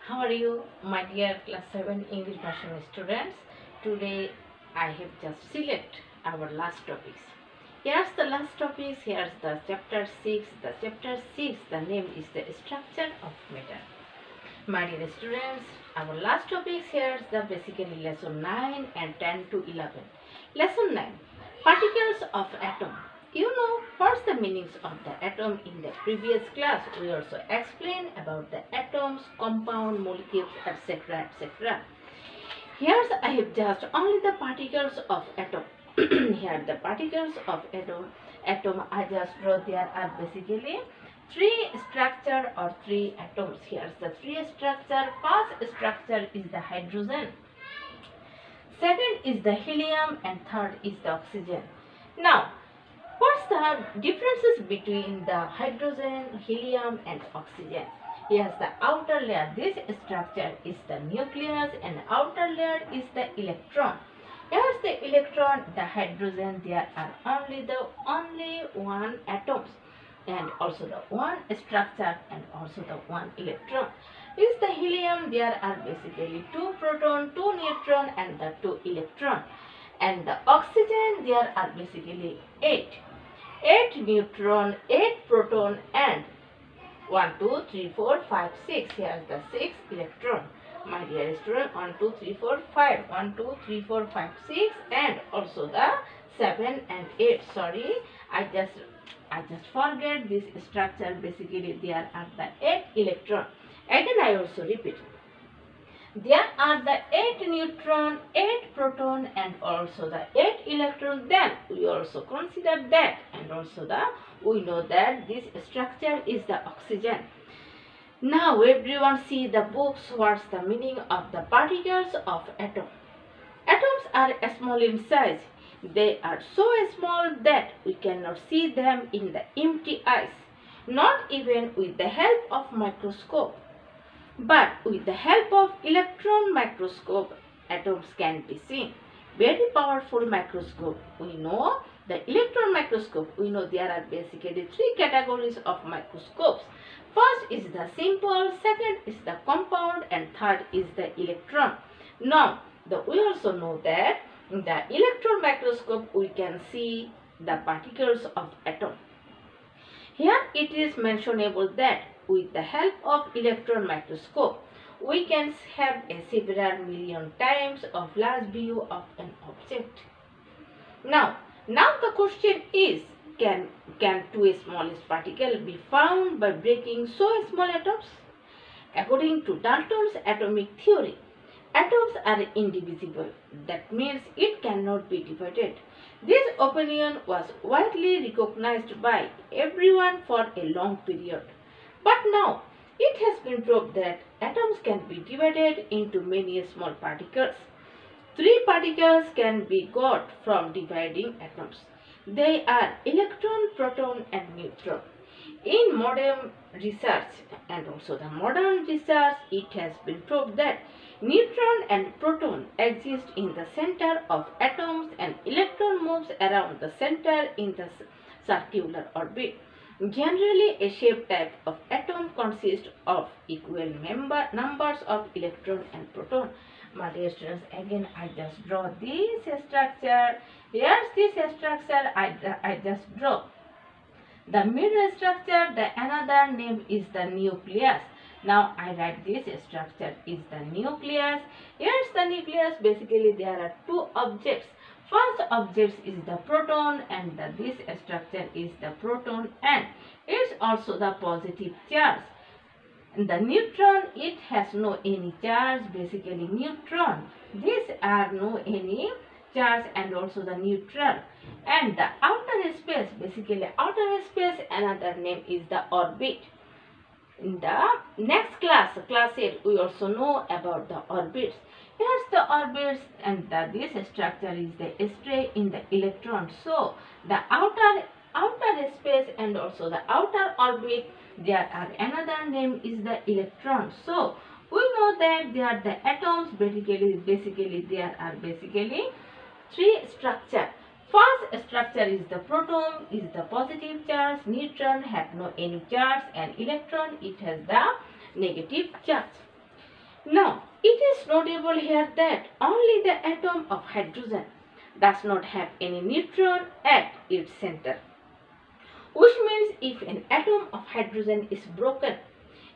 How are you, my dear class 7 English version students? Today I have just select our last topics. Here's the last topics. Here's the chapter 6. The chapter 6, the name is the structure of matter. My dear students, our last topics here's the basically lesson 9 and 10 to 11. Lesson 9, particles of atom. You know what's the meanings of the atom in the previous class. We also explained about the atoms, compound, molecules, etc. etc. Here's I have just only the particles of atom. Here the particles of atom I just draw. There are basically three structure or three atoms. Here's the three structure. First structure is the hydrogen. Second is the helium and third is the oxygen. Now, what's the differences between the hydrogen, helium and oxygen? Here's the outer layer. This structure is the nucleus and outer layer is the electron. Here's the electron, the hydrogen, there are only one atoms and also the one structure and also the one electron. Is the helium, there are basically 2 proton, 2 neutron and the 2 electron. And the oxygen, there are basically 8 neutron, 8 proton and 1, 2, 3, 4, 5, 6. Here is the 6 electron. My dear student, 1, 2, 3, 4, 5. 1, 2, 3, 4, 5, 6 and also the 7 and 8. Sorry, I just forget this structure. Basically, there are the 8 electron. Again, I also repeat. There are the 8 neutron, 8 proton and also the 8 electron. Then we also consider that and also we know that this structure is the oxygen. Now everyone see the books. What's the meaning of the particles of atom? Atoms are small in size. They are so small that we cannot see them in the empty eyes, not even with the help of microscope. But with the help of electron microscope, atoms can be seen. Very powerful microscope. We know the electron microscope. We know there are basically 3 categories of microscopes. First is the simple, second is the compound and third is the electron. Now, we also know that in the electron microscope we can see the particles of atom. Here it is mentionable that with the help of electron microscope, we can have a several million times of large view of an object. Now the question is, can 2 smallest particles be found by breaking so small atoms? According to Dalton's atomic theory, atoms are indivisible. That means it cannot be divided. This opinion was widely recognized by everyone for a long period. But now, it has been proved that atoms can be divided into many small particles. 3 particles can be got from dividing atoms. They are electron, proton and neutron. In modern research and also the modern research, it has been proved that neutron and proton exist in the center of atoms and electron moves around the center in the circular orbit. Generally, a shape type of atom consists of equal numbers of electron and proton. My dear students, again I just draw this structure. Here's this structure I just draw. The middle structure, the another name is the nucleus. Now I write this structure is the nucleus. Here's the nucleus. Basically there are 2 objects. First object is the proton and this structure is the proton and it's also the positive charge. The neutron, it has no any charge. Basically neutron, these are no any charge and also the neutral. And the outer space, basically outer space, another name is the orbit. In the next class 8, we also know about the orbits. Here's the orbits and this structure is the stay in the electron. So the outer space and also the outer orbit, there are another name is the electron. So we know that they are the atoms. Basically there are basically 3 structure. First structure is the proton, is the positive charge, neutron have no any charge and electron it has the negative charge. Now, it is notable here that only the atom of hydrogen does not have any neutron at its center, which means if an atom of hydrogen is broken,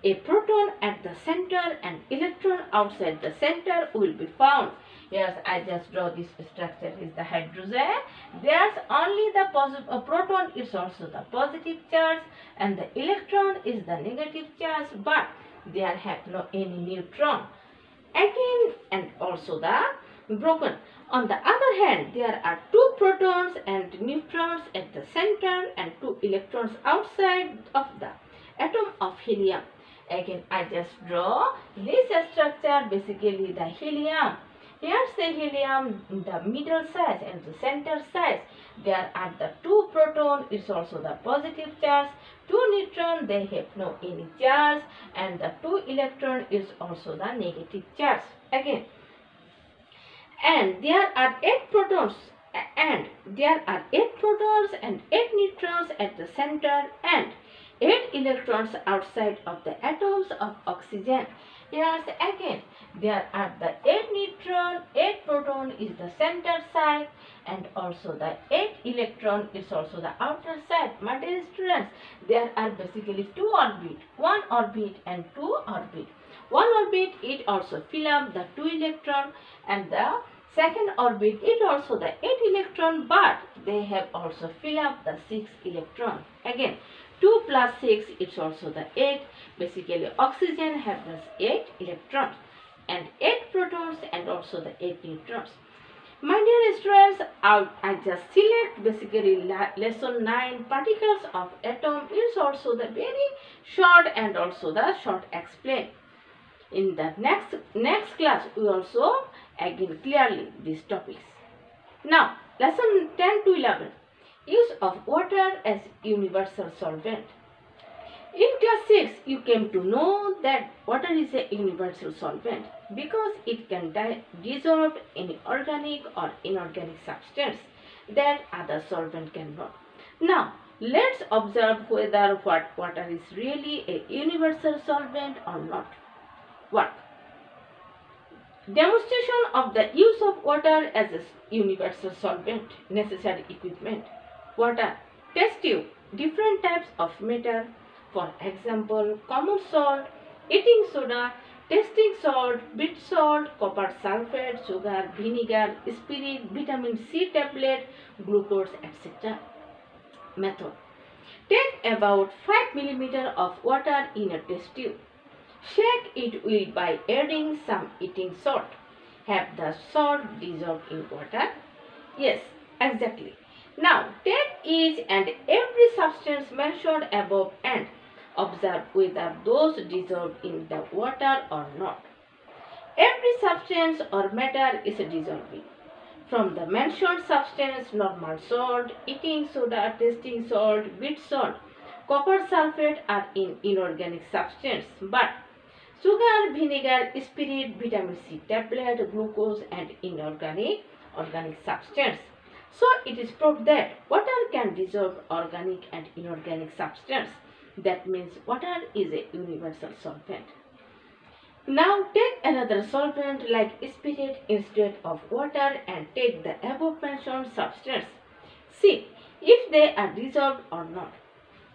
a proton at the center and electron outside the center will be found. Yes, I just draw this structure is the hydrogen. There's only the proton is also the positive charge and the electron is the negative charge, but there have no any neutron. Again, and also the broken. On the other hand, there are two protons and neutrons at the center and two electrons outside of the atom of helium. Again, I just draw this structure, basically the helium. Here's the helium, the middle size and the center size. There are the two proton, is also the positive charge. Two neutron, they have no any charge, and the two electron is also the negative charge. Again, and there are 8 protons and 8 neutrons at the center and 8 electrons outside of the atoms of oxygen. Here's again, there are the 8 neutron, 8 proton is the center side and also the 8 electron is also the outer side. My dear students, there are basically 2 orbit, 1 orbit and 2 orbit. 1 orbit, it also fill up the 2 electron and the second orbit, it also the 8 electron, but they have also fill up the 6 electron. Again, 2 plus 6, it's also the 8. Basically, oxygen has the 8 electrons and 8 protons and also the 8 neutrons. My dear students, I just select basically lesson 9 particles of atom is also the very short and also the short explain. In the next class, we also again clearly these topics. Now, lesson 10 to 11. Use of water as universal solvent. In class 6, you came to know that water is a universal solvent because it can dissolve any organic or inorganic substance that other solvent cannot. Now, let's observe whether water is really a universal solvent or not. Work. Demonstration of the use of water as a universal solvent. Necessary equipment. Water, test tube, different types of metal, for example, common salt, eating soda, tasting salt, beet salt, copper sulfate, sugar, vinegar, spirit, vitamin C tablet, glucose, etc. Method. Take about 5 mm of water in a test tube. Shake it well by adding some eating salt. Have the salt dissolved in water? Yes, exactly. Now, take each and every substance mentioned above and observe whether those dissolved in the water or not. Every substance or matter is dissolving. From the mentioned substance, normal salt, eating soda, tasting salt, beet salt, copper sulfate are in inorganic substance, but sugar, vinegar, spirit, vitamin C tablet, glucose and inorganic organic substance. So it is proved that water can dissolve organic and inorganic substance. That means water is a universal solvent. Now take another solvent like spirit instead of water and take the above mentioned substance. See if they are dissolved or not.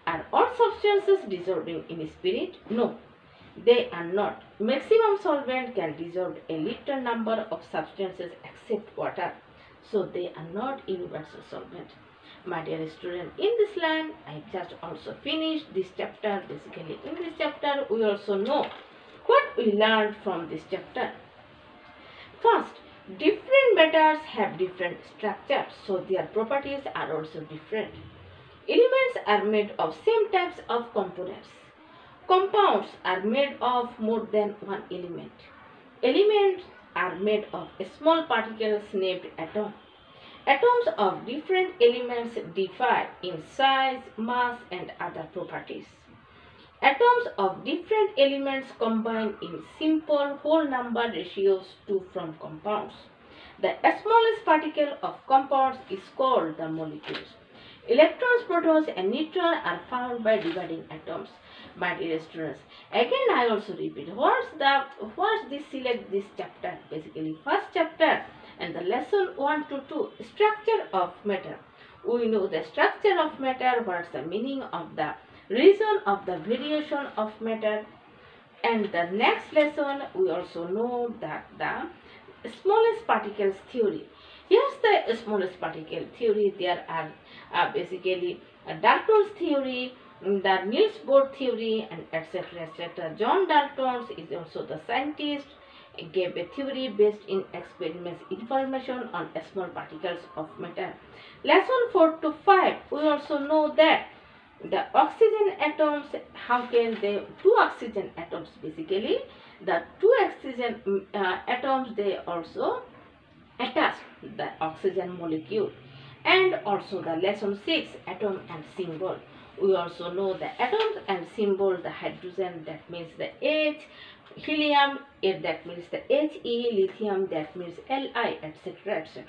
Are all substances dissolving in spirit? No, they are not. Maximum solvent can dissolve a little number of substances except water. So they are not universal solvent. My dear student, in this line, I just also finished this chapter. Basically, in this chapter, we also know what we learned from this chapter. First, different metals have different structures, so their properties are also different. Elements are made of same types of components. Compounds are made of more than one element. Elements are made of small particles named atoms. Atoms of different elements differ in size, mass and other properties. Atoms of different elements combine in simple whole number ratios to form compounds. The smallest particle of compounds is called the molecules. Electrons, protons and neutrons are found by dividing atoms. My dear students, again I also repeat, what's this select this chapter? Basically first chapter and the lesson 1 to 2, structure of matter. We know the structure of matter, what's the meaning of the reason of the variation of matter. And the next lesson we also know that the smallest particles theory. Here's the smallest particle theory. There are basically Dalton's theory, the Niels Bohr theory, and etc. etc. John Dalton is also the scientist, gave a theory based in experiments information on small particles of matter. Lesson 4 to 5, we also know that the oxygen atoms, how can they, two oxygen atoms basically, the two oxygen atoms, they also attach the oxygen molecule. And also the lesson 6, atom and symbol. We also know the atoms and symbol, the hydrogen, that means the H, helium, that means the He, lithium, that means Li, etc. etc.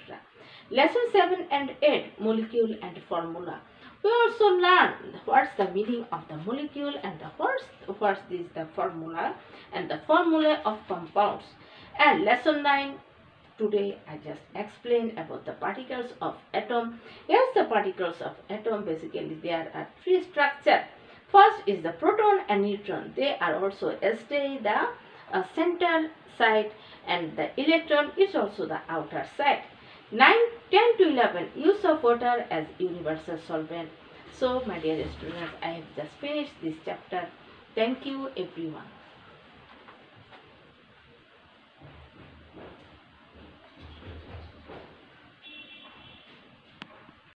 Lesson 7 and 8, molecule and formula. We also learn what's the meaning of the molecule and what's this the formula and the formula of compounds. And lesson 9, today I just explained about the particles of atom. Here's the particles of atom. Basically there are three structures. First is the proton and neutron. They are also stay the center side, and the electron is also the outer side. 9, 10 to 11, use of water as universal solvent. So my dear students, I have just finished this chapter. Thank you everyone.